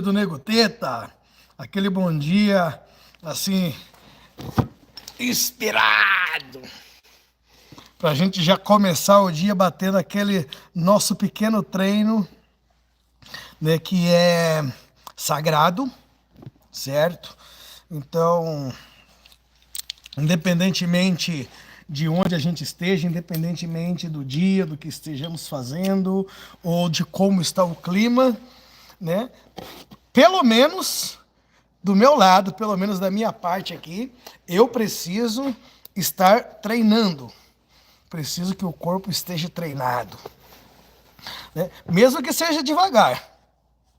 do Nego Teta, aquele bom dia, assim, inspirado, pra gente já começar o dia batendo aquele nosso pequeno treino, né, que é sagrado, certo? Então, independentemente de onde a gente esteja, independentemente do dia, do que estejamos fazendo, ou de como está o clima, né? Pelo menos do meu lado, pelo menos da minha parte aqui, eu preciso estar treinando. Preciso que o corpo esteja treinado, né? Mesmo que seja devagar,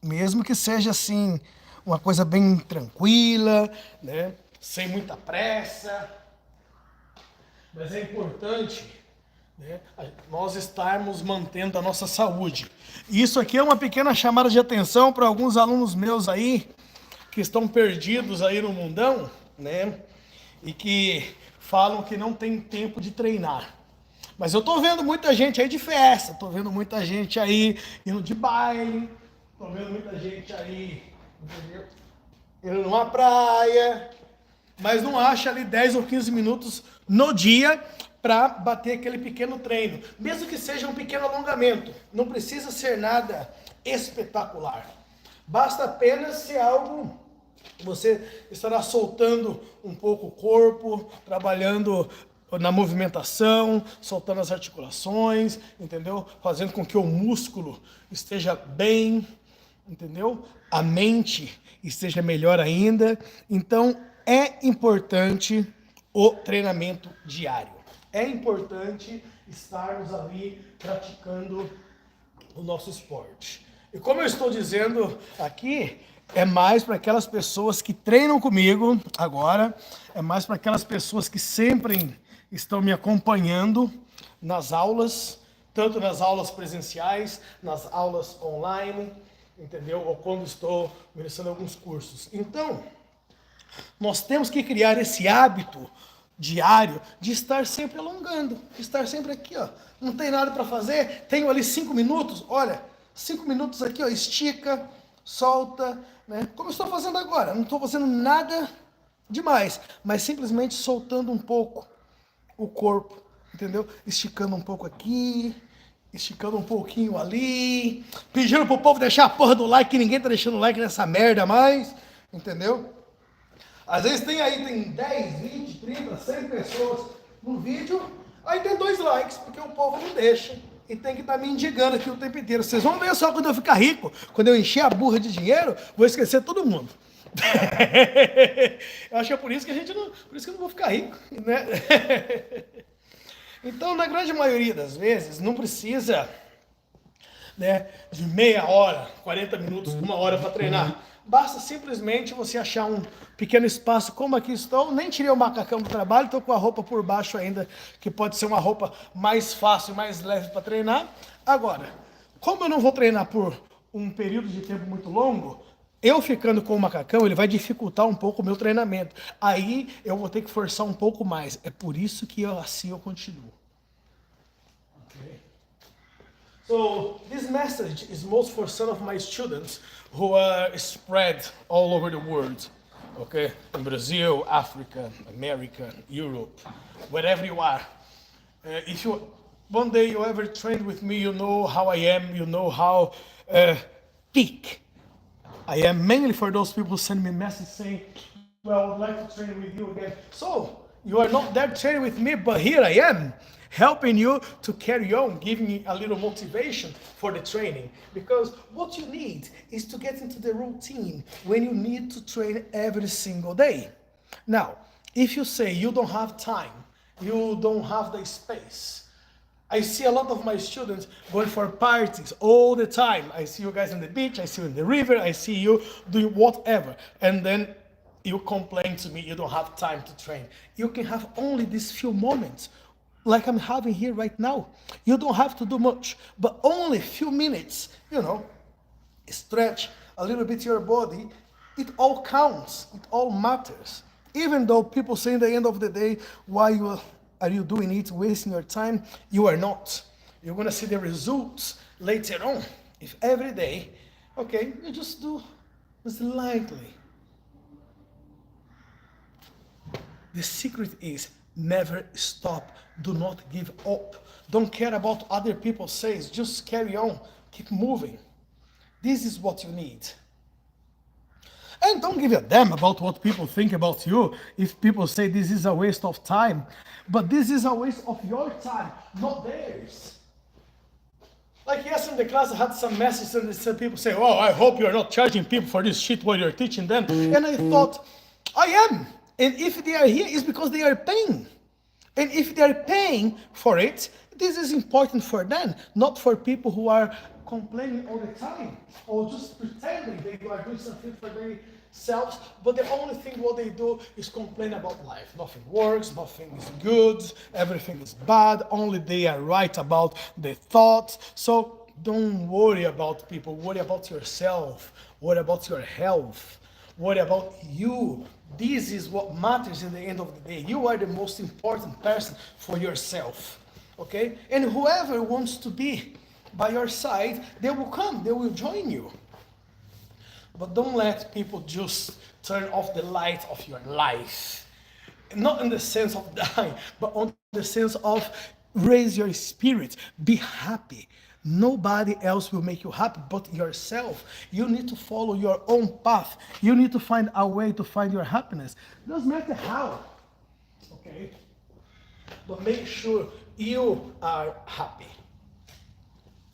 mesmo que seja assim, uma coisa bem tranquila, né? Sem muita pressa. Mas é importante, né, nós estarmos mantendo a nossa saúde. Isso aqui é uma pequena chamada de atenção para alguns alunos meus aí, que estão perdidos aí no mundão, né? E que falam que não tem tempo de treinar. Mas eu tô vendo muita gente aí de festa, tô vendo muita gente aí indo de baile, tô vendo muita gente aí, entendeu? Indo numa praia, mas não acha ali 10 ou 15 minutos no dia para bater aquele pequeno treino. Mesmo que seja um pequeno alongamento, não precisa ser nada espetacular. Basta apenas ser algo, você estará soltando um pouco o corpo, trabalhando na movimentação, soltando as articulações, entendeu? Fazendo com que o músculo esteja bem, entendeu? A mente esteja melhor ainda. Então, é importante o treinamento diário. É importante estarmos ali praticando o nosso esporte. E como eu estou dizendo aqui, é mais para aquelas pessoas que treinam comigo agora, é mais para aquelas pessoas que sempre estão me acompanhando nas aulas, tanto nas aulas presenciais, nas aulas online, entendeu? Ou quando estou ministrando alguns cursos. Então, nós temos que criar esse hábito diário de estar sempre alongando, de estar sempre aqui, ó. Não tem nada para fazer, tenho ali 5 minutos, olha, 5 minutos aqui, ó, estica, solta, né? Como eu estou fazendo agora, não estou fazendo nada demais, mas simplesmente soltando um pouco o corpo, entendeu? Esticando um pouco aqui, esticando um pouquinho ali, pedindo pro povo deixar a porra do like, que ninguém tá deixando like nessa merda mais, entendeu? Às vezes tem 10, 20, 30, 100 pessoas no vídeo, aí tem 2 likes, porque o povo não deixa. E tem que estar me indigando aqui o tempo inteiro. Vocês vão ver só quando eu ficar rico, quando eu encher a burra de dinheiro, vou esquecer todo mundo. Eu acho que é por isso que por isso que eu não vou ficar rico, né? Então, na grande maioria das vezes, não precisa, né, de meia hora, 40 minutos, 1 hora para treinar. Basta simplesmente você achar um pequeno espaço, como aqui estou, nem tirei o macacão do trabalho, estou com a roupa por baixo ainda, que pode ser uma roupa mais fácil, mais leve para treinar. Agora, como eu não vou treinar por um período de tempo muito longo, eu ficando com o macacão, ele vai dificultar um pouco o meu treinamento. Aí eu vou ter que forçar um pouco mais. É por isso que assim eu continuo. Okay. So this message is most for some of my students who are spread all over the world. Okay, in Brazil, Africa, America, Europe, wherever you are. If you one day you ever trained with me, you know how I am. You know how thick I am. Mainly for those people who send me a message saying, "Well, I'd like to train with you again." So you are not there training with me, but here I am, helping you to carry on, giving you a little motivation for the training. Because what you need is to get into the routine when you need to train every single day. Now, if you say you don't have time, you don't have the space, I see a lot of my students going for parties all the time. I see you guys on the beach, I see you in the river, I see you doing whatever. And then you complain to me you don't have time to train. You can have only these few moments, like I'm having here right now. You don't have to do much, but only a few minutes, stretch a little bit your body. It all counts, it all matters. Even though people say at the end of the day, why are you doing it, wasting your time? You are not. You're going to see the results later on. If every day, okay, you just do slightly. The secret is never stop. Do not give up. Don't care about what other people say. Just carry on. Keep moving. This is what you need. And don't give a damn about what people think about you. If people say this is a waste of time. But this is a waste of your time, not theirs. Like yesterday in the class, I had some messages and some people say, oh, I hope you're not charging people for this shit while you're teaching them. And I thought, I am. And if they are here, it's because they are paying. And if they are paying for it, this is important for them, not for people who are complaining all the time or just pretending they are doing something for themselves, but the only thing what they do is complain about life. Nothing works, nothing is good, everything is bad, only they are right about their thoughts. So don't worry about people, worry about yourself, worry about your health, worry about you. This is what matters in the end of the day. You are the most important person for yourself, okay? And whoever wants to be by your side, they will come, they will join you. But don't let people just turn off the light of your life. Not in the sense of die, but on the sense of raise your spirit, be happy. Nobody else will make you happy but yourself. You need to follow your own path. You need to find a way to find your happiness. Doesn't matter how, okay? But make sure you are happy.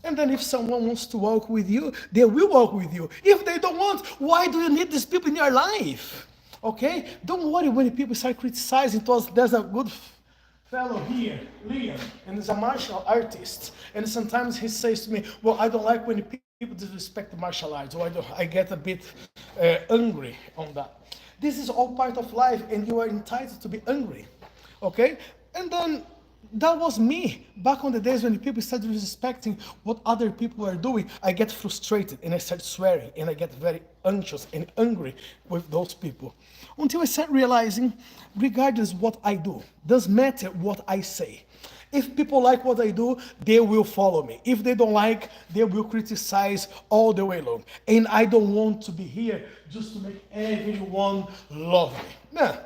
And then if someone wants to walk with you, they will walk with you. If they don't want, why do you need these people in your life? Okay? Don't worry when people start criticizing us. There's a good fellow here, Liam, and he's a martial artist. And sometimes he says to me, well, I don't like when people disrespect the martial arts, or I get a bit angry on that. This is all part of life, and you are entitled to be angry. Okay? And then that was me. Back on the days when people started respecting what other people are doing, I get frustrated and I start swearing and I get very anxious and angry with those people. Until I start realizing, regardless what I do, doesn't matter what I say. If people like what I do, they will follow me. If they don't like, they will criticize all the way long. And I don't want to be here just to make everyone love me. Nah.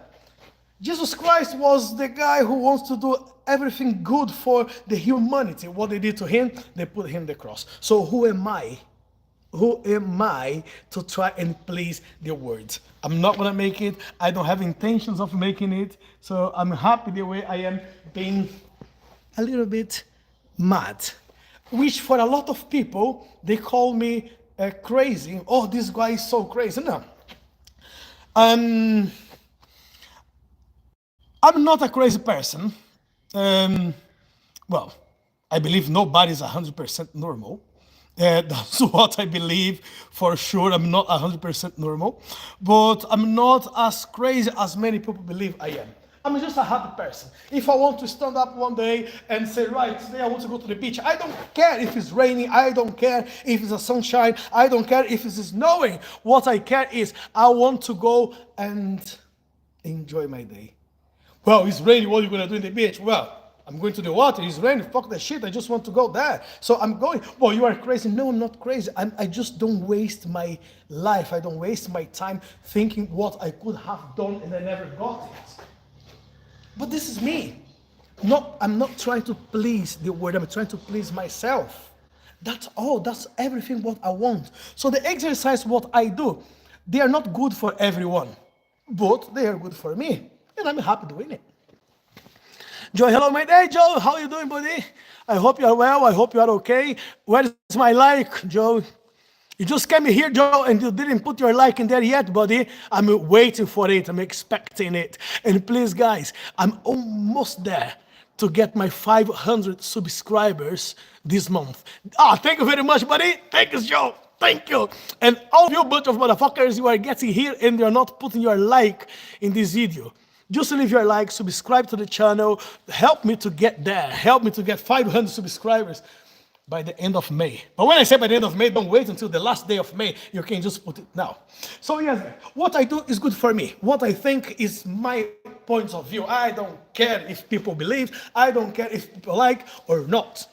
Jesus Christ was the guy who wants to do everything good for the humanity. What they did to him, they put him on the cross. So who am I? Who am I to try and please the world? I'm not going to make it. I don't have intentions of making it. So I'm happy the way I am, being a little bit mad. Which for a lot of people, they call me crazy. Oh, this guy is so crazy. No. I'm not a crazy person. Well, I believe nobody's 100% normal. That's what I believe for sure. I'm not 100% normal. But I'm not as crazy as many people believe I am. I'm just a happy person. If I want to stand up one day and say, right, today I want to go to the beach, I don't care if it's raining, I don't care if it's a sunshine, I don't care if it's snowing. What I care is I want to go and enjoy my day. Well, it's raining, what are you going to do in the beach? Well, I'm going to the water, it's raining, fuck that shit, I just want to go there. So I'm going. Well, you are crazy. No, I'm not crazy. I just don't waste my life. I don't waste my time thinking what I could have done and I never got it. But this is me. I'm not trying to please the world, I'm trying to please myself. That's all, that's everything what I want. So the exercise what I do, they are not good for everyone, but they are good for me. And I'm happy doing it. Joe, hello, mate. Hey, Joe, how are you doing, buddy? I hope you are well. I hope you are okay. Where is my like, Joe? You just came here, Joe, and you didn't put your like in there yet, buddy. I'm waiting for it. I'm expecting it. And please, guys, I'm almost there to get my 500 subscribers this month. Thank you very much, buddy. Thank you, Joe. Thank you. And all you bunch of motherfuckers, you are getting here and you're not putting your like in this video. Just leave your like, subscribe to the channel, help me to get there, help me to get 500 subscribers by the end of May. But when I say by the end of May, don't wait until the last day of May, you can just put it now. So yes, what I do is good for me. What I think is my points of view. I don't care if people believe, I don't care if people like or not.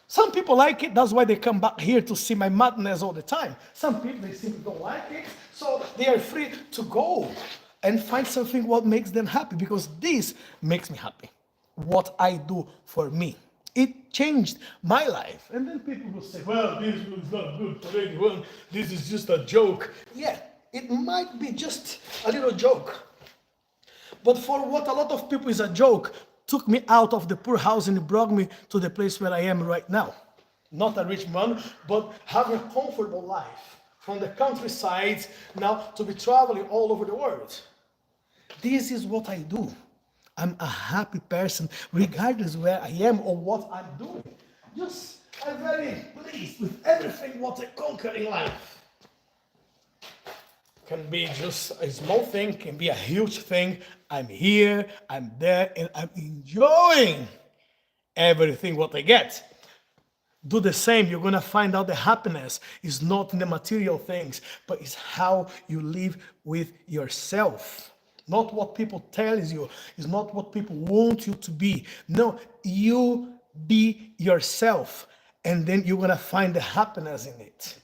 Some people like it, that's why they come back here to see my madness all the time. Some people, they simply don't like it, so they are free to go and find something what makes them happy, because this makes me happy. What I do for me. It changed my life. And then people will say, well, this is not good for anyone. This is just a joke. Yeah, it might be just a little joke. But for what a lot of people is a joke, took me out of the poor house and brought me to the place where I am right now. Not a rich man, but having a comfortable life. From the countryside now to be traveling all over the world. This is what I do. I'm a happy person regardless where I am or what I'm doing. Just, I'm very pleased with everything what I conquer in life. Can be just a small thing, can be a huge thing. I'm here, I'm there, and I'm enjoying everything what I get. Do the same, you're gonna find out the happiness is not in the material things, but it's how you live with yourself. Not what people tell you, it's not what people want you to be. No, you be yourself, and then you're gonna find the happiness in it.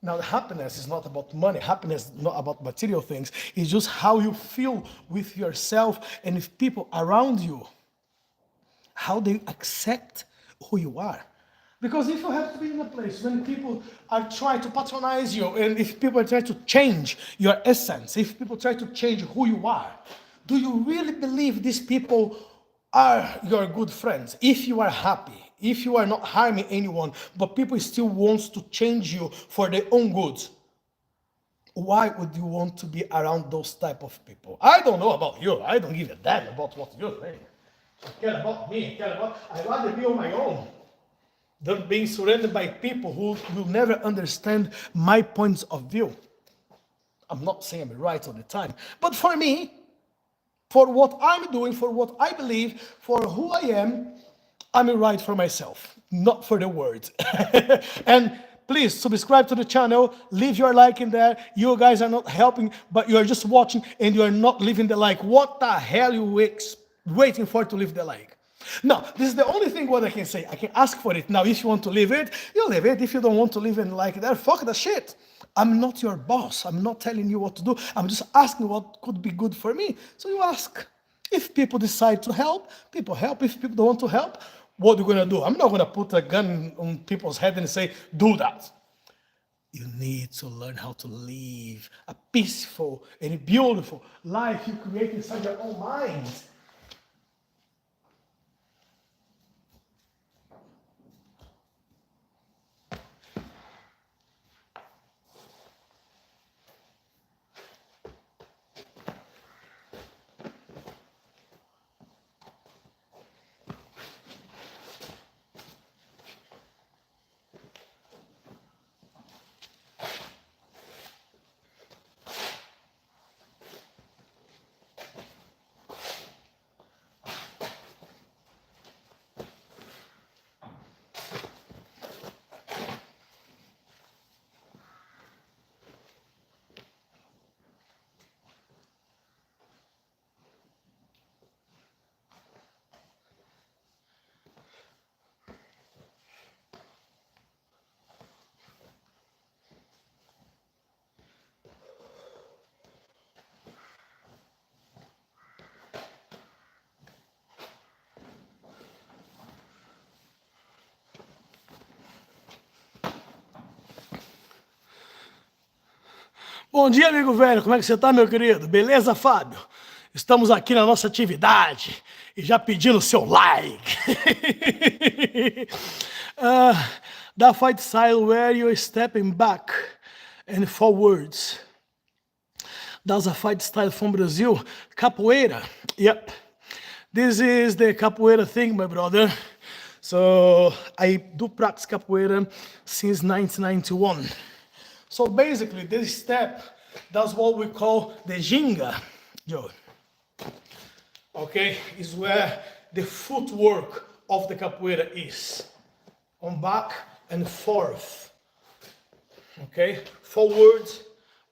Now, the happiness is not about money. Happiness is not about material things. It's just how you feel with yourself and with people around you. How they accept who you are. Because if you have to be in a place when people are trying to patronize you, and if people are trying to change your essence, if people try to change who you are, do you really believe these people are your good friends? If you are happy, if you are not harming anyone, but people still want to change you for their own good, why would you want to be around those type of people? I don't know about you. I don't give a damn about what you think. I care about me. I'd rather be on my own than being surrounded by people who will never understand my points of view. I'm not saying I'm right all the time, but for me, for what I'm doing, for what I believe, for who I am, I'm right for myself, not for the words. And please subscribe to the channel, leave your like in there. You guys are not helping, but you are just watching and you are not leaving the like. What the hell are you waiting for to leave the like? No, this is the only thing what I can say. I can ask for it. Now, if you want to leave it, you leave it. If you don't want to leave and like that, fuck the shit. I'm not your boss. I'm not telling you what to do. I'm just asking what could be good for me. So you ask. If people decide to help, people help. If people don't want to help, what are you going to do? I'm not going to put a gun on people's head and say, do that. You need to learn how to live a peaceful and beautiful life you create inside your own mind. Bom dia, amigo velho. Como é que você tá, meu querido? Beleza, Fábio? Estamos aqui na nossa atividade e já pedindo o seu like. That fight style where you're stepping back and forwards. That's a fight style from Brazil. Capoeira. Yep. This is the capoeira thing, my brother. So I do practice capoeira since 1991. So basically, this step, that's what we call the ginga, Joe. Okay, is where the footwork of the capoeira is. On back and forth. Okay, forwards,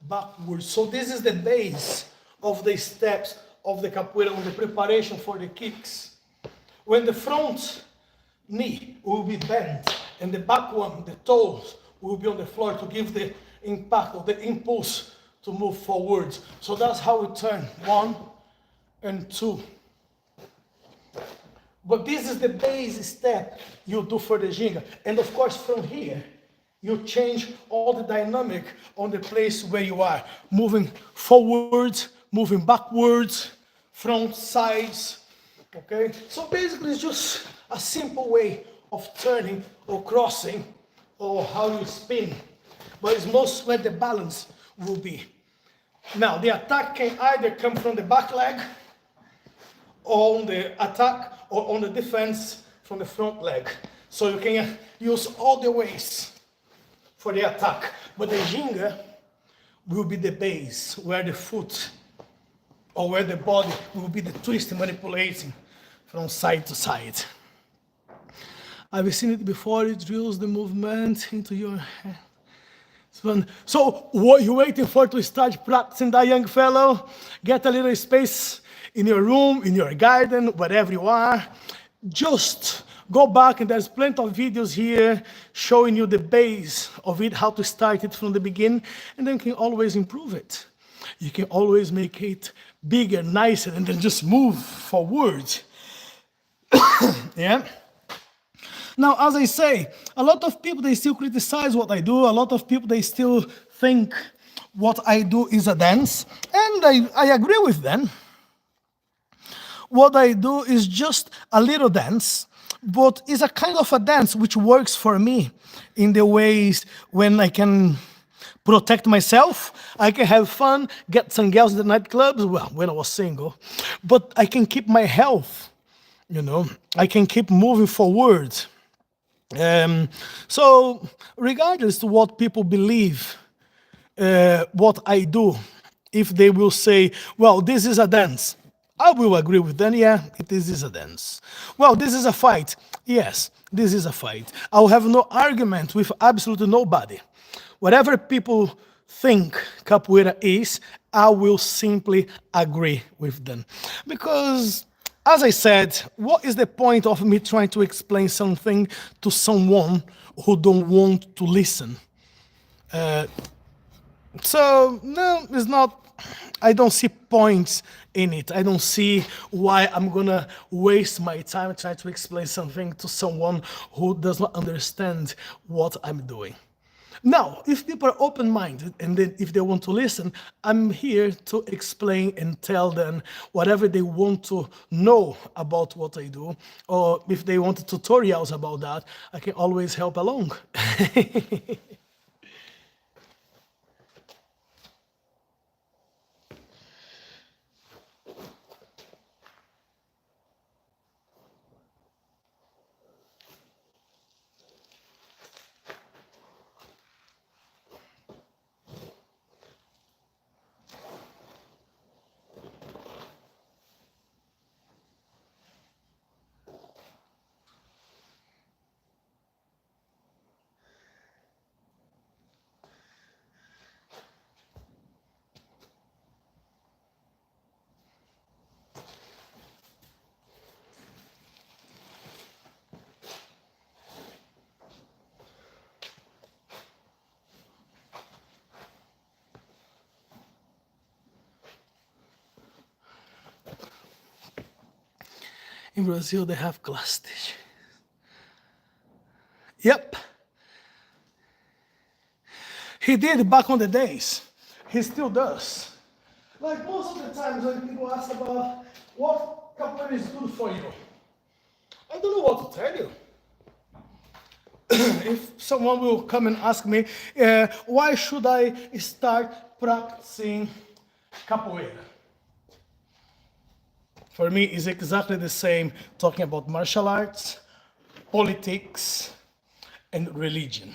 backwards. So this is the base of the steps of the capoeira, on the preparation for the kicks. When the front knee will be bent, and the back one, the toes, will be on the floor to give the impact or the impulse to move forwards. So that's how we turn 1 and 2. But this is the base step you do for the ginga. And of course, from here, you change all the dynamic on the place where you are. Moving forwards, moving backwards, front, sides, okay? So basically, it's just a simple way of turning or crossing or how you spin. But it's most where the balance will be. Now, the attack can either come from the back leg, or on the attack, or on the defense from the front leg. So you can use all the ways for the attack. But the ginga will be the base, where the foot or where the body will be the twist manipulating from side to side. I've seen it before. It drills the movement into your hand. So what you're waiting for to start practicing, that young fellow? Get a little space in your room, in your garden, wherever you are. Just go back, and there's plenty of videos here showing you the base of it, how to start it from the beginning, and then you can always improve it. You can always make it bigger, nicer, and then just move forward. Yeah? Now, as I say, a lot of people, they still criticize what I do. A lot of people, they still think what I do is a dance. And I agree with them. What I do is just a little dance, but it's a kind of a dance which works for me in the ways when I can protect myself, I can have fun, get some girls in the nightclubs, well, when I was single, but I can keep my health, you know, I can keep moving forward. So regardless to what people believe, what I do, if they will say, well, this is a dance, I will agree with them, yeah, this is a dance. Well, this is a fight. Yes, this is a fight. I will have no argument with absolutely nobody. Whatever people think capoeira is, I will simply agree with them. Because, as I said, what is the point of me trying to explain something to someone who don't want to listen? So, no, it's not, I don't see points in it. I don't see why I'm gonna waste my time trying to explain something to someone who does not understand what I'm doing. Now, if people are open-minded and then if they want to listen, I'm here to explain and tell them whatever they want to know about what I do, or if they want tutorials about that, I can always help along. In Brazil, they have glass stitch. Yep. He did back on the days. He still does. Like most of the times when people ask about what capoeira is good for you, I don't know what to tell you. If someone will come and ask me, why should I start practicing capoeira? For me, it's exactly the same talking about martial arts, politics, and religion.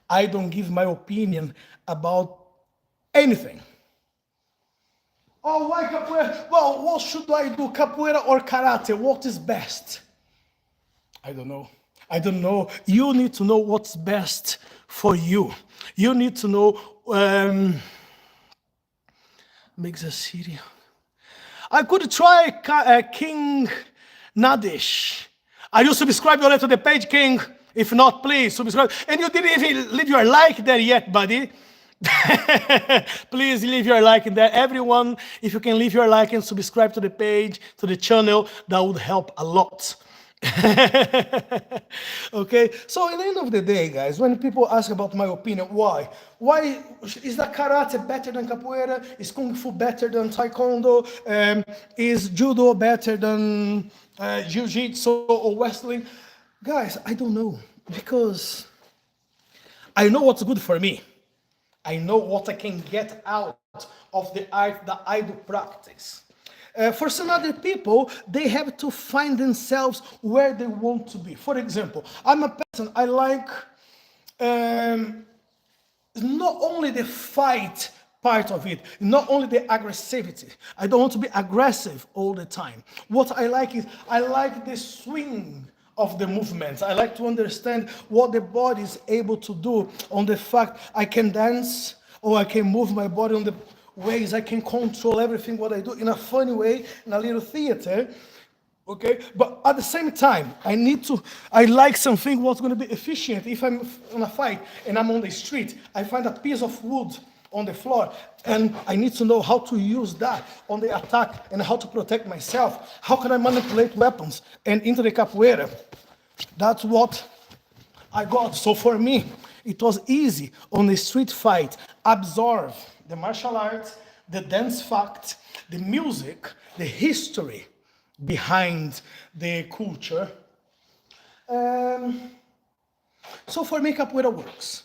I don't give my opinion about anything. Oh, why capoeira? Well, what should I do, capoeira or karate? What is best? I don't know. I don't know. You need to know what's best for you. You need to know, makes a city. I could try King Nadish. Are you subscribed already to the page, King? If not, please subscribe. And you didn't even leave your like there yet, buddy. Please leave your like in there. Everyone, if you can leave your like and subscribe to the page, to the channel, that would help a lot. Okay, so at the end of the day, guys, when people ask about my opinion, why is that karate better than capoeira? Is kung fu better than taekwondo? Is judo better than jiu-jitsu or wrestling? Guys, I don't know, because I know what's good for me. I know what I can get out of the art that I do practice. For some other people, they have to find themselves where they want to be. For example, I'm a person, I like not only the fight part of it, not only the aggressivity. I don't want to be aggressive all the time. What I like is, I like the swing of the movements. I like to understand what the body is able to do, on the fact I can dance, or I can move my body on the ways I can control everything what I do in a funny way, in a little theater, okay? But at the same time, I like something what's going to be efficient. If I'm in a fight and I'm on the street, I find a piece of wood on the floor, and I need to know how to use that on the attack and how to protect myself. How can I manipulate weapons? And into the capoeira, that's what I got. So for me, it was easy on the street fight, absorb the martial arts, the dance fact, the music, the history behind the culture. So for me, capoeira works.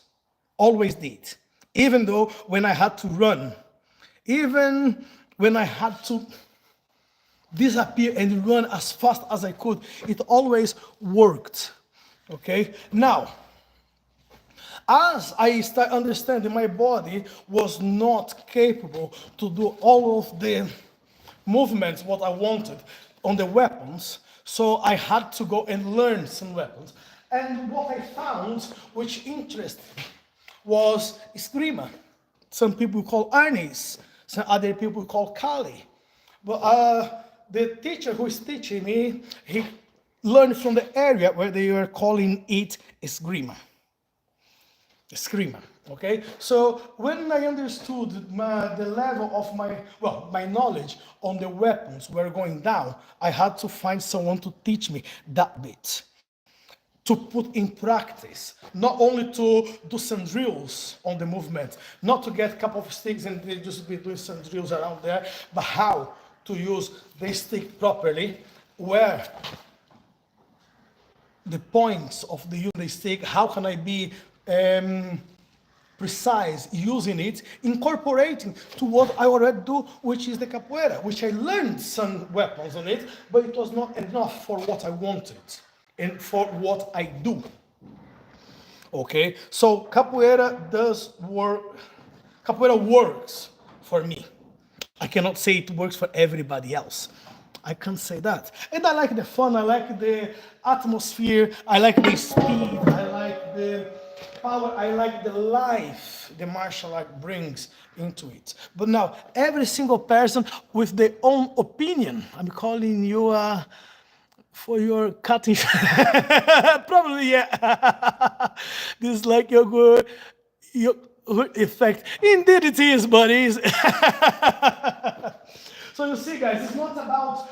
Always did. Even though when I had to run, even when I had to disappear and run as fast as I could, it always worked. Okay? Now, as I start understanding my body was not capable to do all of the movements what I wanted on the weapons, so I had to go and learn some weapons. And what I found, which interested me, was esgrima. Some people call arnis, some other people call kali. But the teacher who is teaching me, he learned from the area where they were calling it esgrima. Esgrima, okay? So when I understood the level of my knowledge on the weapons were going down, I had to find someone to teach me that bit, to put in practice, not only to do some drills on the movement, not to get a couple of sticks and they just be doing some drills around there, but how to use the stick properly, where the points of the use of the stick, how can I be precise using it, incorporating to what I already do, which is the capoeira, which I learned some weapons on it, but it was not enough for what I wanted and for what I do. Okay, so capoeira does work. Capoeira works for me. I cannot say it works for everybody else. I can't say that. And I like the fun, I like the atmosphere, I like the speed, I like the power, I like the life the martial art brings into it. But now, every single person with their own opinion, I'm calling you for your cutting. Probably, yeah. This is like your good effect. Indeed it is, buddies. So you see, guys, it's not about,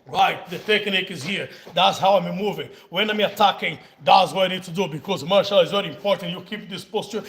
right, the technique is here. That's how I'm moving. When I'm attacking, that's what I need to do, because martial art is very important. You keep this posture.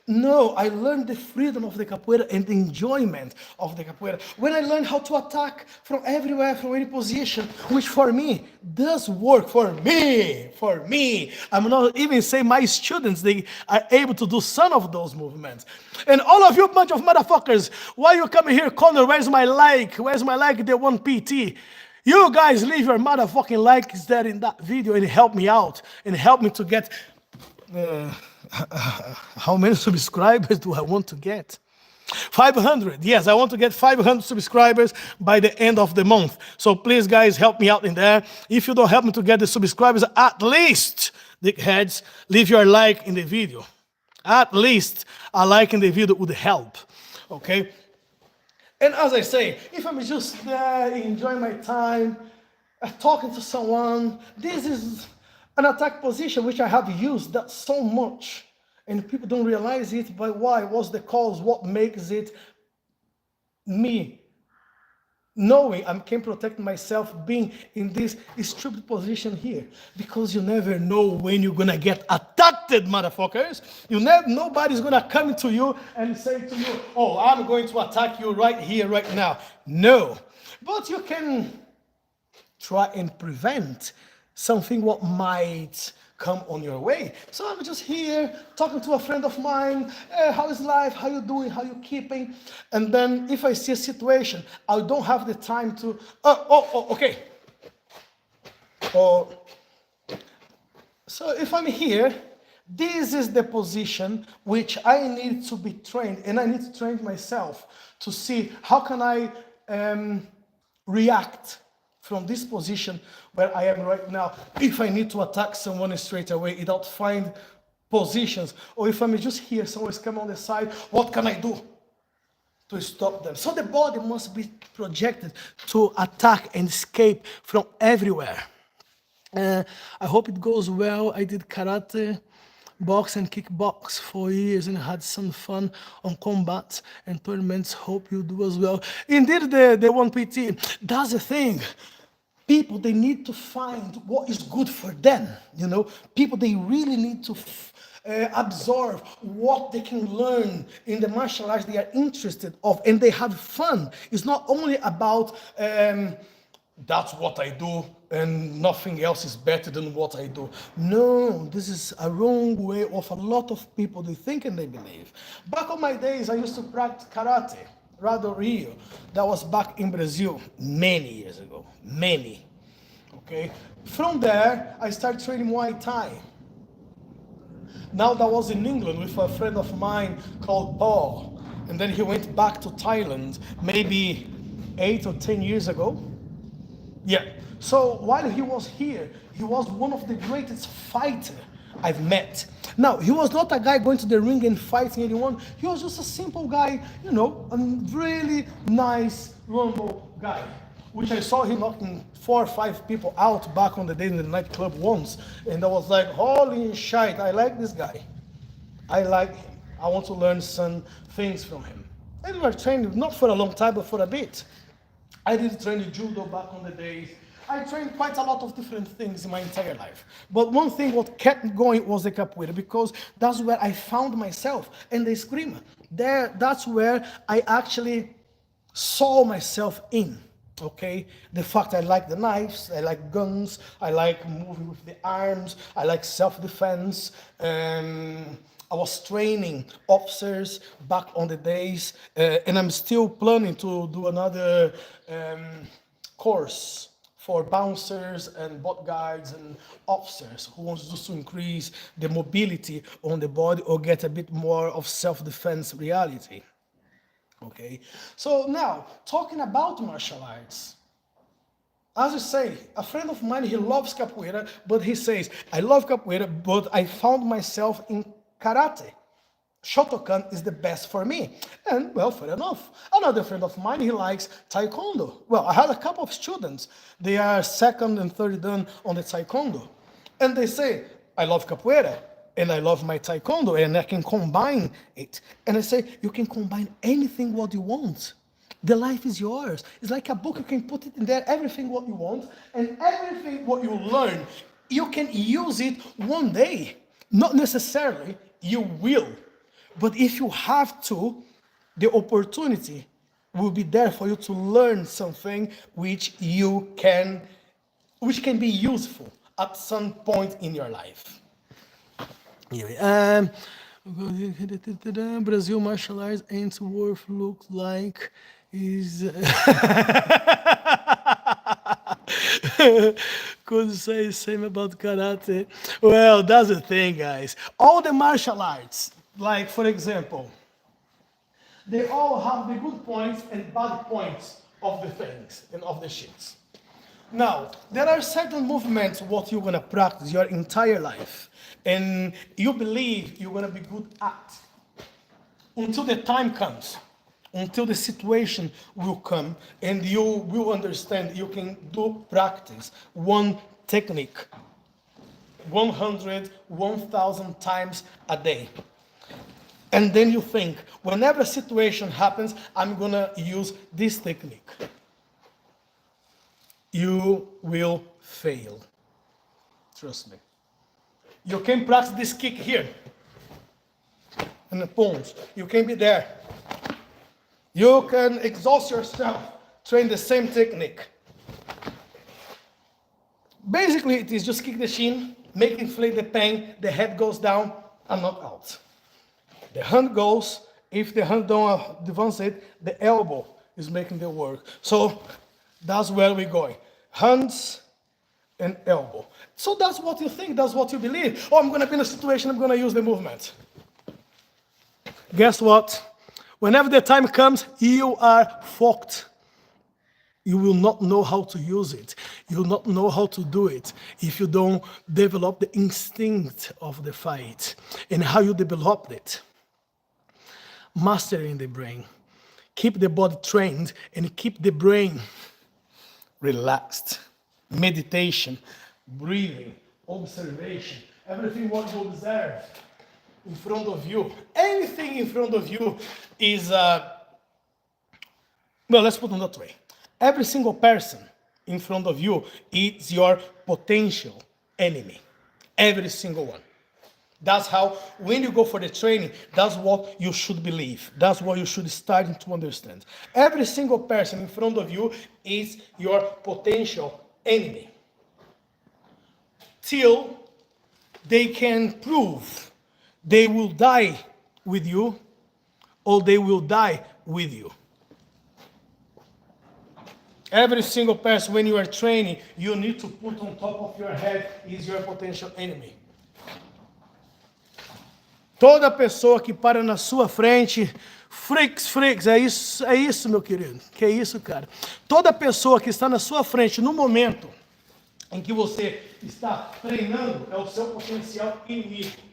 No, I learned the freedom of the capoeira and the enjoyment of the capoeira. When I learned how to attack from everywhere, from any position, which for me does work, for me. I'm not even saying my students, they are able to do some of those movements. And all of you bunch of motherfuckers, why you coming here, Connor, where's my like? Where's my like, the one PT? You guys leave your motherfucking likes there in that video and help me out and help me to get, how many subscribers do I want to get? 500. Yes, I want to get 500 subscribers by the end of the month. So please, guys, help me out in there. If you don't help me to get the subscribers, at least, dickheads, leave your like in the video. At least a like in the video would help. Okay? And as I say, if I'm just enjoying my time, talking to someone. This is an attack position which I have used that so much, and people don't realize it. But why? What's the cause? What makes it me knowing I can protect myself being in this stupid position here? Because you never know when you're gonna get attacked, motherfuckers. You never, nobody's gonna come to you and say to you, oh, I'm going to attack you right here, right now. No. But you can try and prevent something what might come on your way. So I'm just here talking to a friend of mine. How is life? How you doing? How you keeping? And then if I see a situation, I don't have the time to, okay. Oh, so if I'm here, this is the position which I need to be trained, and I need to train myself to see how can I react from this position where I am right now, if I need to attack someone straight away without find positions, or if I'm just here, someone's come on the side, what can I do to stop them? So the body must be projected to attack and escape from everywhere. I hope it goes well. I did karate, box and kickbox for years and had some fun on combat and tournaments. Hope you do as well. Indeed, the one PT, that's the thing. People, they need to find what is good for them. You know, people, they really need to absorb what they can learn in the martial arts they are interested of, and they have fun. It's not only about that's what I do and nothing else is better than what I do. No, this is a wrong way of a lot of people. They think and they believe. Back on my days, I used to practice karate, Rado Rio. That was back in Brazil many years ago, many. Okay. From there, I started training Muay Thai. Now that was in England with a friend of mine called Paul. And then he went back to Thailand maybe 8 or 10 years ago. Yeah. So while he was here, he was one of the greatest fighters I've met. Now, he was not a guy going to the ring and fighting anyone. He was just a simple guy, you know, a really nice, humble guy. Which I saw him knocking 4 or 5 people out back on the day in the nightclub once. And I was like, holy shit, I like this guy. I like him. I want to learn some things from him. And we were training, not for a long time, but for a bit. I did train judo back on the days. I trained quite a lot of different things in my entire life. But one thing what kept me going was the capoeira, because that's where I found myself, and the eskrima. That's where I actually saw myself in. Okay, the fact I like the knives, I like guns, I like moving with the arms, I like self-defense. I was training officers back on the days, and I'm still planning to do another course for bouncers and bodyguards and officers who wants just to increase the mobility on the body or get a bit more of self-defense reality. Okay, so now, talking about martial arts, as I say, a friend of mine, he loves capoeira, but he says, I love capoeira, but I found myself in karate. Shotokan is the best for me. And, well, fair enough. Another friend of mine, he likes taekwondo. Well, I had a couple of students. They are second and third dan on the taekwondo. And they say, I love capoeira, and I love my taekwondo, and I can combine it. And I say, you can combine anything what you want. The life is yours. It's like a book, you can put it in there, everything what you want, and everything what you learn, you can use it one day. Not necessarily, you will. But if you have to, the opportunity will be there for you to learn something which can be useful at some point in your life. Anyway, Brazil martial arts ain't worth look like is could say same about karate. Well, that's the thing, guys. All the martial arts, like for example, they all have the good points and bad points of the things and of the shits. Now, there are certain movements what you're gonna practice your entire life, and you believe you're gonna be good at until the time comes until the situation will come and you will understand. You can do practice one technique 100, 1,000 times a day. And then you think, whenever a situation happens, I'm going to use this technique. You will fail. Trust me. You can practice this kick here. And the palms. You can be there. You can exhaust yourself. Train the same technique. Basically, it is just kick the shin, make inflate the pain, the head goes down, and not out. The hand goes, if the hand don't advance it, the elbow is making the work. So that's where we're going. Hands and elbow. So that's what you think, that's what you believe. Oh, I'm going to be in a situation, I'm going to use the movement. Guess what? Whenever the time comes, you are fucked. You will not know how to use it. You will not know how to do it if you don't develop the instinct of the fight. And how you develop it. Mastering the brain. Keep the body trained and keep the brain relaxed. Meditation, breathing, observation, everything what you observe in front of you. Anything in front of you is, well, let's put it that way. Every single person in front of you is your potential enemy. Every single one. That's how, when you go for the training, that's what you should believe. That's what you should start to understand. Every single person in front of you is your potential enemy. Till they can prove they will die with you or they will die with you. Every single person, when you are training, you need to put on top of your head is your potential enemy. Toda pessoa que para na sua frente, freaks, é isso, meu querido. Que é isso, cara? Toda pessoa que está na sua frente no momento em que você está treinando é o seu potencial inimigo.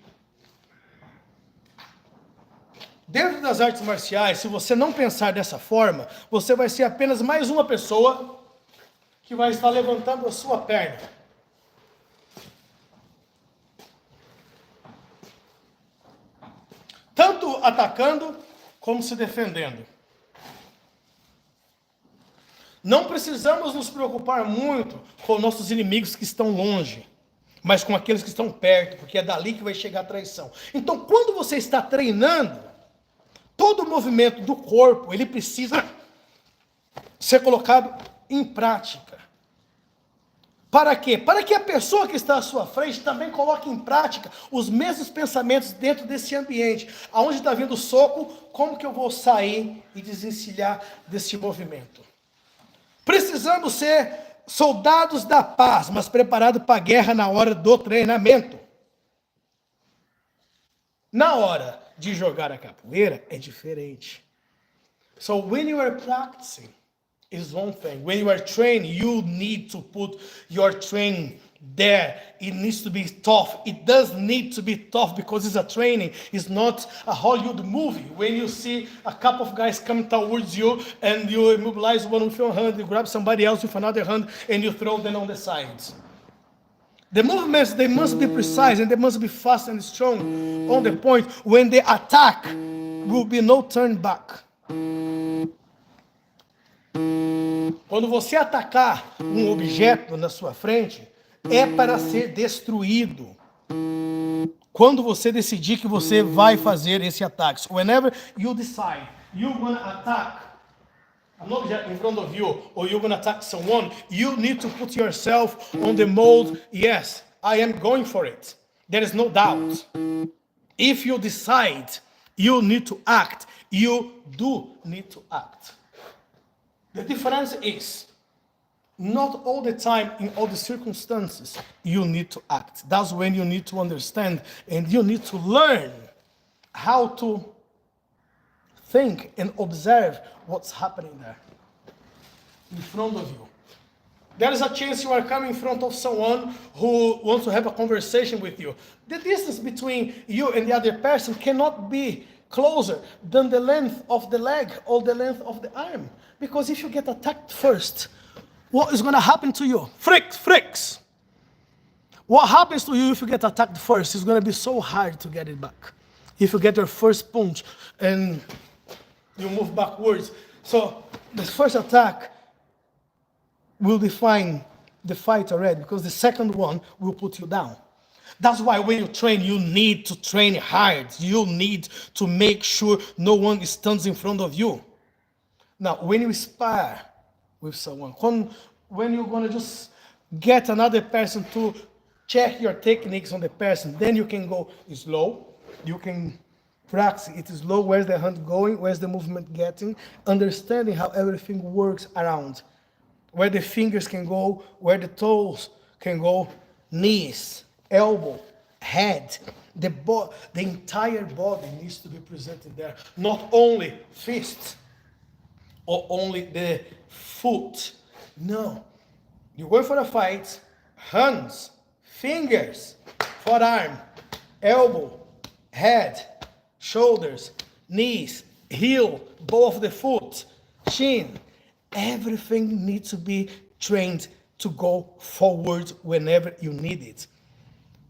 Dentro das artes marciais, se você não pensar dessa forma, você vai ser apenas mais uma pessoa que vai estar levantando a sua perna. Tanto atacando, como se defendendo. Não precisamos nos preocupar muito com nossos inimigos que estão longe, mas com aqueles que estão perto, porque é dali que vai chegar a traição. Então, quando você está treinando, todo o movimento do corpo, ele precisa ser colocado em prática. Para quê? Para que a pessoa que está à sua frente também coloque em prática os mesmos pensamentos dentro desse ambiente. Aonde está vindo o soco, como que eu vou sair e desencilhar desse movimento? Precisamos ser soldados da paz, mas preparados para a guerra na hora do treinamento. Na hora de jogar a capoeira é diferente. So when you are practicing, is one thing. When you are training, you need to put your training there. It needs to be tough. It does need to be tough because it's a training. It's not a Hollywood movie. When you see a couple of guys coming towards you and you immobilize one with your hand, you grab somebody else with another hand and you throw them on the sides. The movements, they must be precise and they must be fast and strong on the point. When they attack, will be no turn back. Quando você atacar um objeto na sua frente, é para ser destruído. Quando você decidir que você vai fazer esse ataque. So whenever you decide you're going to attack an object in front of you, or you're going to attack someone, you need to put yourself on the mode, yes, I am going for it. There is no doubt. If you decide you need to act, you do need to act. The difference is, not all the time, in all the circumstances, you need to act. That's when you need to understand and you need to learn how to think and observe what's happening there in front of you. There is a chance you are coming in front of someone who wants to have a conversation with you. The distance between you and the other person cannot be closer than the length of the leg or the length of the arm. Because if you get attacked first, what is going to happen to you? Fricks. What happens to you if you get attacked first? It's going to be so hard to get it back. If you get your first punch and you move backwards. So the first attack will define the fight already, because the second one will put you down. That's why when you train, you need to train hard. You need to make sure no one stands in front of you. Now, when you spar with someone, when you're going to just get another person to check your techniques on the person, then you can go slow. You can practice it slow. Where's the hand going? Where's the movement getting? Understanding how everything works around. Where the fingers can go, where the toes can go, knees, elbow, head, the entire body needs to be presented there. Not only fists or only the foot. No. You go for a fight, hands, fingers, forearm, elbow, head, shoulders, knees, heel, ball of the foot, shin. Everything needs to be trained to go forward whenever you need it.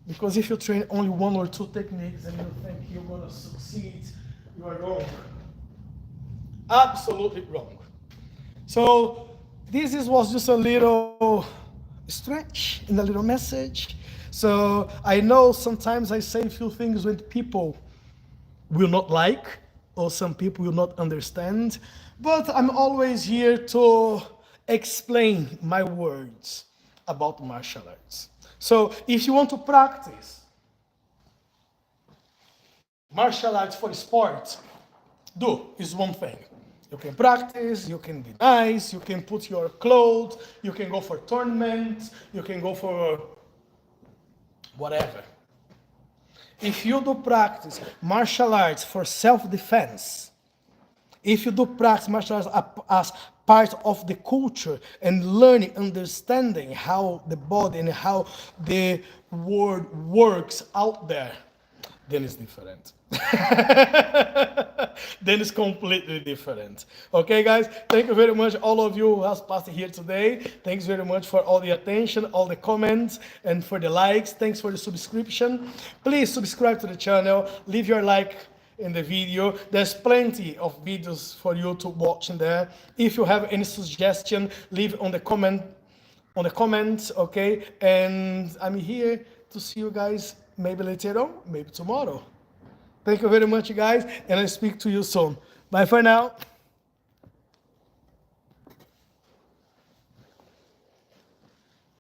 Because if you train only one or two techniques and you think you're going to succeed, you are wrong. Absolutely wrong. So this was just a little stretch and a little message. So I know sometimes I say a few things that people will not like, or some people will not understand, but I'm always here to explain my words about martial arts. So if you want to practice martial arts for sport, do is one thing. You can practice, you can be nice, you can put your clothes, you can go for tournaments, you can go for whatever. If you do practice martial arts for self-defense, if you do practice martial arts as part of the culture and learning, understanding how the body and how the world works out there, then it's different. Then it's completely different. Okay, guys? Thank you very much, all of you who has passed here today. Thanks very much for all the attention, all the comments, and for the likes. Thanks for the subscription. Please subscribe to the channel. Leave your like in the video. There's plenty of videos for you to watch in there. If you have any suggestion, leave on the comments, okay? And I'm here to see you guys maybe later on, maybe tomorrow. Thank you very much, guys, and I'll speak to you soon. Bye for now.